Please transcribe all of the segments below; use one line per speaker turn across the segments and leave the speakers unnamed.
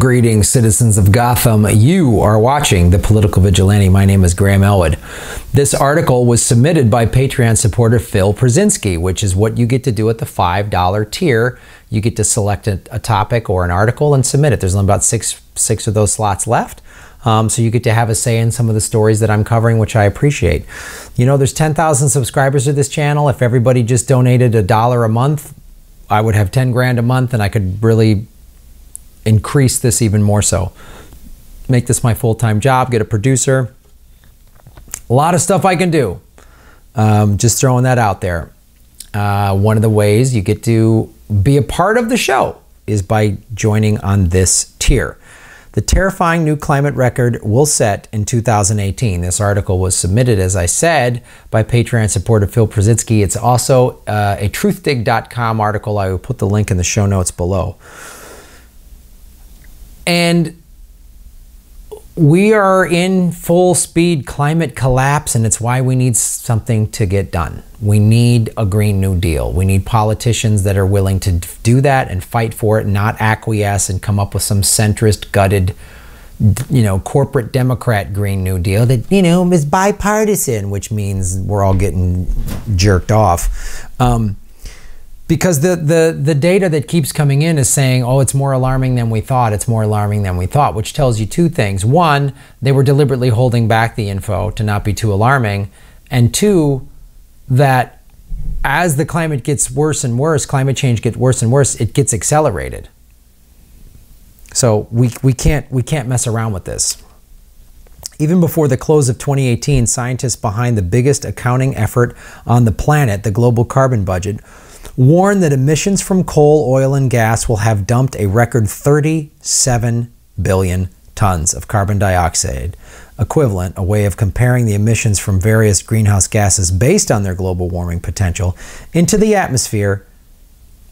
Greetings, citizens of Gotham. You are watching The Political Vigilante. My name is Graham Elwood. This article was submitted by Patreon supporter Phil Prinsky, which is what you get to do at the $5 tier. You get to select a topic or an article and submit it. There's only about six of those slots left. So you get to have a say in some of the stories that I'm covering, which I appreciate. You know, there's 10,000 subscribers to this channel. If everybody just donated $1 a month, I would have 10 grand a month, and I could really increase this even more so. Make this my full-time job, get a producer. A lot of stuff I can do. Just throwing that out there. One of the ways you get to be a part of the show is by joining on this tier. The terrifying new climate record will set in 2018. This article was submitted, as I said, by Patreon supporter Phil Prinsky. It's also a truthdig.com article. I will put the link in the show notes below. And we are in full speed climate collapse, and it's why we need something to get done. We need a Green New Deal. We need politicians that are willing to do that and fight for it, not acquiesce and come up with some centrist, gutted, corporate Democrat Green New Deal that, is bipartisan, which means we're all getting jerked off. Because the data that keeps coming in is saying, oh, it's more alarming than we thought, it's more alarming than we thought, which tells you two things. One, they were deliberately holding back the info to not be too alarming. And two, that as the climate gets worse and worse, climate change gets worse and worse, it gets accelerated. So we can't mess around with this. Even before the close of 2018, scientists behind the biggest accounting effort on the planet, the global carbon budget, warn that emissions from coal, oil, and gas will have dumped a record 37 billion tons of carbon dioxide equivalent, a way of comparing the emissions from various greenhouse gases based on their global warming potential into the atmosphere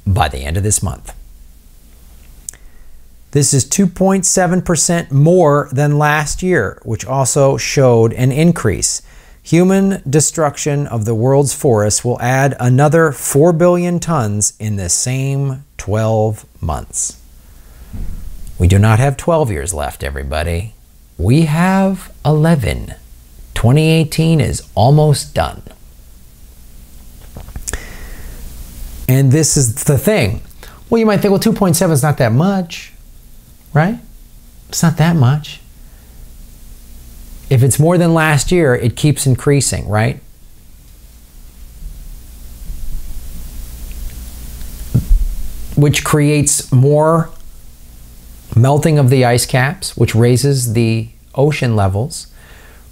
by the end of this month. This is 2.7% more than last year, which also showed an increase. Human destruction of the world's forests will add another 4 billion tons in the same 12 months. We do not have 12 years left, everybody. We have 11. 2018 is almost done. And this is the thing. Well, you might think, well, 2.7 is not that much, right? It's not that much. If it's more than last year, it keeps increasing, right? Which creates more melting of the ice caps, which raises the ocean levels,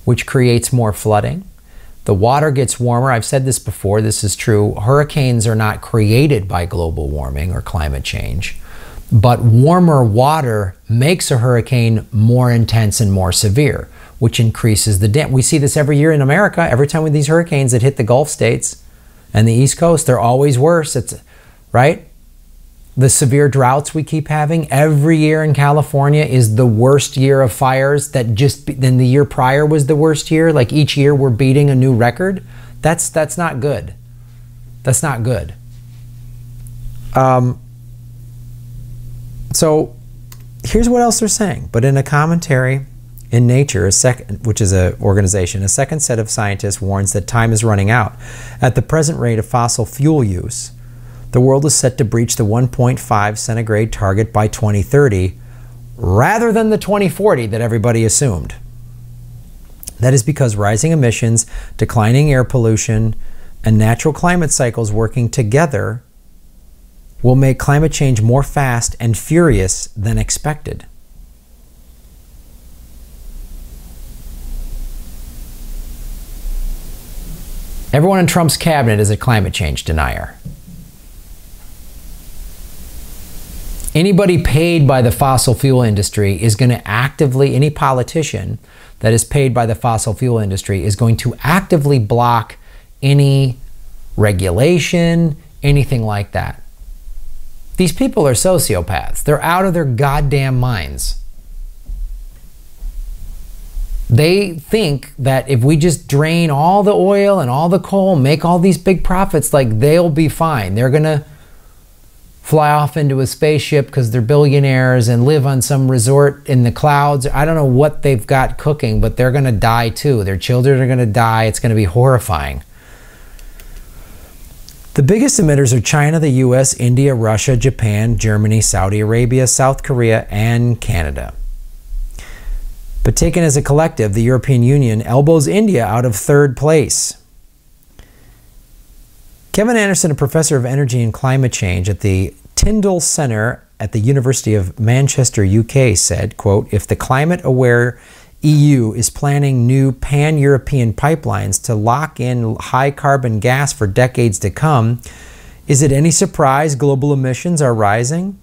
which creates more flooding. The water gets warmer. I've said this before, this is true. Hurricanes are not created by global warming or climate change, but warmer water makes a hurricane more intense and more severe, which increases the dam. We see this every year in America. Every time with these hurricanes that hit the Gulf states and the East Coast, they're always worse. Right? The severe droughts we keep having every year in California is the worst year of fires. Then the year prior was the worst year. Like each year we're beating a new record. That's not good. That's not good. So here's what else they're saying. But in a commentary in Nature, which is an organization, a second set of scientists warns that time is running out. At the present rate of fossil fuel use, the world is set to breach the 1.5 centigrade target by 2030, rather than the 2040 that everybody assumed. That is because rising emissions, declining air pollution, and natural climate cycles working together will make climate change more fast and furious than expected. Everyone in Trump's cabinet is a climate change denier. Anybody paid by the fossil fuel industry is going to actively, any politician that is paid by the fossil fuel industry is going to actively block any regulation, anything like that. These people are sociopaths. They're out of their goddamn minds. They think that if we just drain all the oil and all the coal, make all these big profits, like they'll be fine. They're gonna fly off into a spaceship because they're billionaires and live on some resort in the clouds. I don't know what they've got cooking, but they're going to die too. Their children are going to die. It's going to be horrifying. The biggest emitters are China, the US, India, Russia, Japan, Germany, Saudi Arabia, South Korea, and Canada. But taken as a collective, the European Union elbows India out of third place. Kevin Anderson, a professor of energy and climate change at the Tyndall Centre at the University of Manchester, UK, said, quote, "If the climate-aware EU is planning new pan-European pipelines to lock in high-carbon gas for decades to come, is it any surprise global emissions are rising?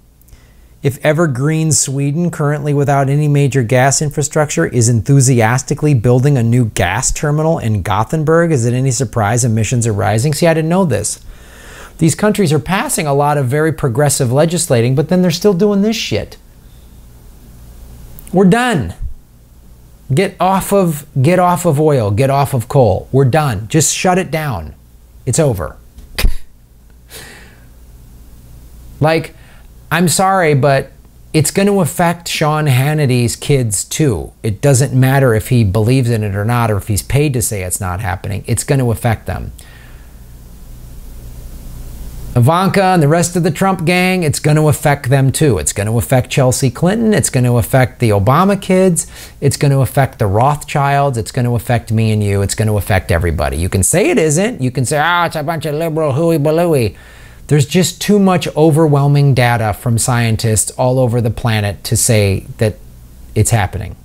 If evergreen Sweden, currently without any major gas infrastructure, is enthusiastically building a new gas terminal in Gothenburg, is it any surprise emissions are rising?" See, I didn't know this. These countries are passing a lot of very progressive legislating, but then they're still doing this shit. We're done. Get off of oil, get off of coal. We're done. Just shut it down. It's over. Like, I'm sorry, but it's going to affect Sean Hannity's kids too. It doesn't matter if he believes in it or not, or if he's paid to say it's not happening. It's going to affect them. Ivanka and the rest of the Trump gang, it's going to affect them too. It's going to affect Chelsea Clinton. It's going to affect the Obama kids. It's going to affect the Rothschilds. It's going to affect me and you. It's going to affect everybody. You can say it isn't. You can say, it's a bunch of liberal hooey-balooey. There's just too much overwhelming data from scientists all over the planet to say that it's happening.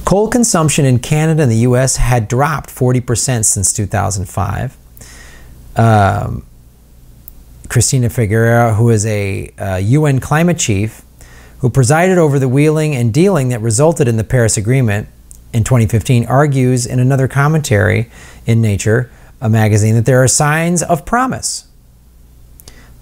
Coal consumption in Canada and the US had dropped 40% since 2005. Christina Figueroa, who is a UN climate chief, who presided over the wheeling and dealing that resulted in the Paris Agreement in 2015, argues in another commentary in Nature, a magazine, that there are signs of promise.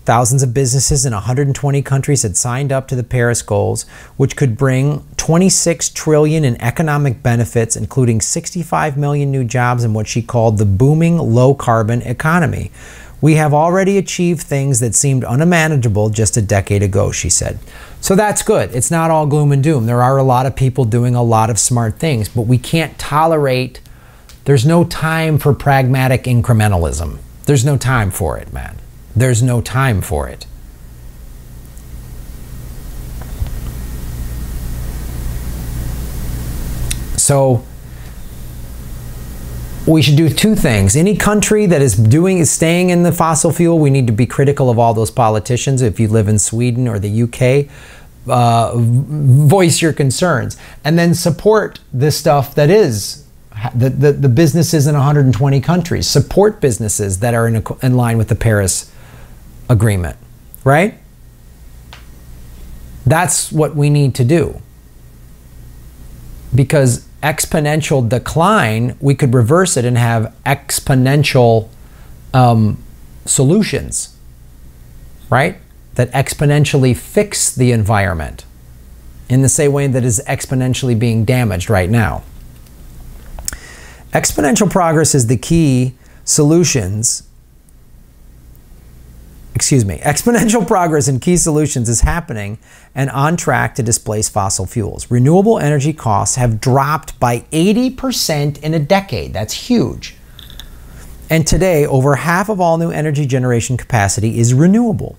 Thousands of businesses in 120 countries had signed up to the Paris goals, which could bring 26 trillion in economic benefits, including 65 million new jobs in what she called the booming low-carbon economy. We have already achieved things that seemed unmanageable just a decade ago, she said. So that's good. It's not all gloom and doom. There are a lot of people doing a lot of smart things, but we can't tolerate. There's no time for pragmatic incrementalism. There's no time for it, man. There's no time for it. So we should do two things. Any country that is staying in the fossil fuel, we need to be critical of all those politicians. If you live in Sweden or the UK, voice your concerns, and then support this stuff that is the businesses in 120 countries. Support businesses that are in line with the Paris Agreement, right? That's what we need to do. Because exponential decline, we could reverse it and have exponential solutions, right? That exponentially fix the environment in the same way that is exponentially being damaged right now. Exponential progress is the key solutions. Exponential progress in key solutions is happening and on track to displace fossil fuels. Renewable energy costs have dropped by 80% in a decade. That's huge. And today, over half of all new energy generation capacity is renewable.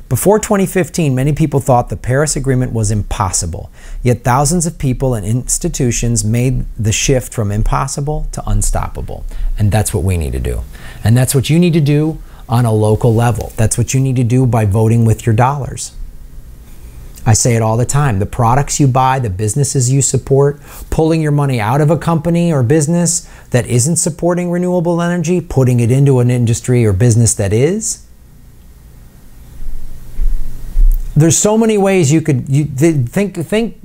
Before 2015, many people thought the Paris Agreement was impossible. Yet thousands of people and institutions made the shift from impossible to unstoppable. And that's what we need to do. And that's what you need to do on a local level. That's what you need to do by voting with your dollars. I say it all the time. The products you buy, the businesses you support, pulling your money out of a company or business that isn't supporting renewable energy, putting it into an industry or business that is. There's so many ways you could think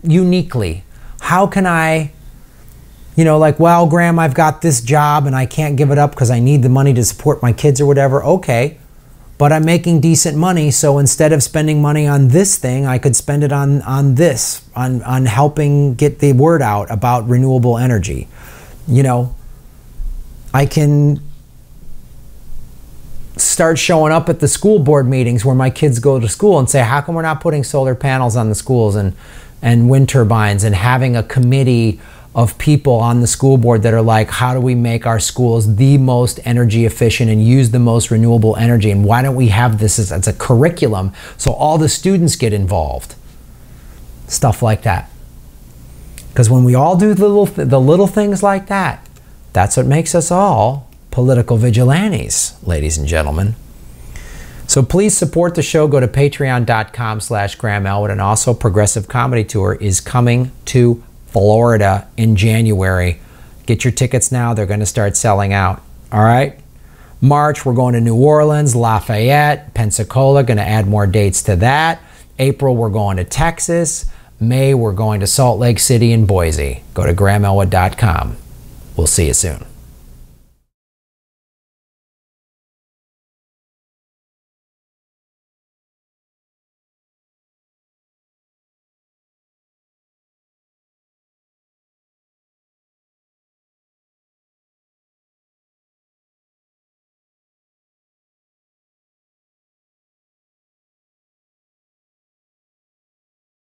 uniquely. How can I, like, well, Graham, I've got this job and I can't give it up because I need the money to support my kids or whatever. Okay, but I'm making decent money, so instead of spending money on this thing, I could spend it on helping get the word out about renewable energy. I can start showing up at the school board meetings where my kids go to school and say, how come we're not putting solar panels on the schools and wind turbines, and having a committee of people on the school board that are like, how do we make our schools the most energy efficient and use the most renewable energy? And why don't we have this as a curriculum so all the students get involved? Stuff like that. Because when we all do the little things like that, that's what makes us all political vigilantes, ladies and gentlemen. So please support the show. Go to patreon.com/Graham Elwood. And also, Progressive Comedy Tour is coming to Florida in January. Get your tickets now. They're going to start selling out. All right? March, we're going to New Orleans, Lafayette, Pensacola. Going to add more dates to that. April, we're going to Texas. May, we're going to Salt Lake City and Boise. Go to GrahamElwood.com. We'll see you soon.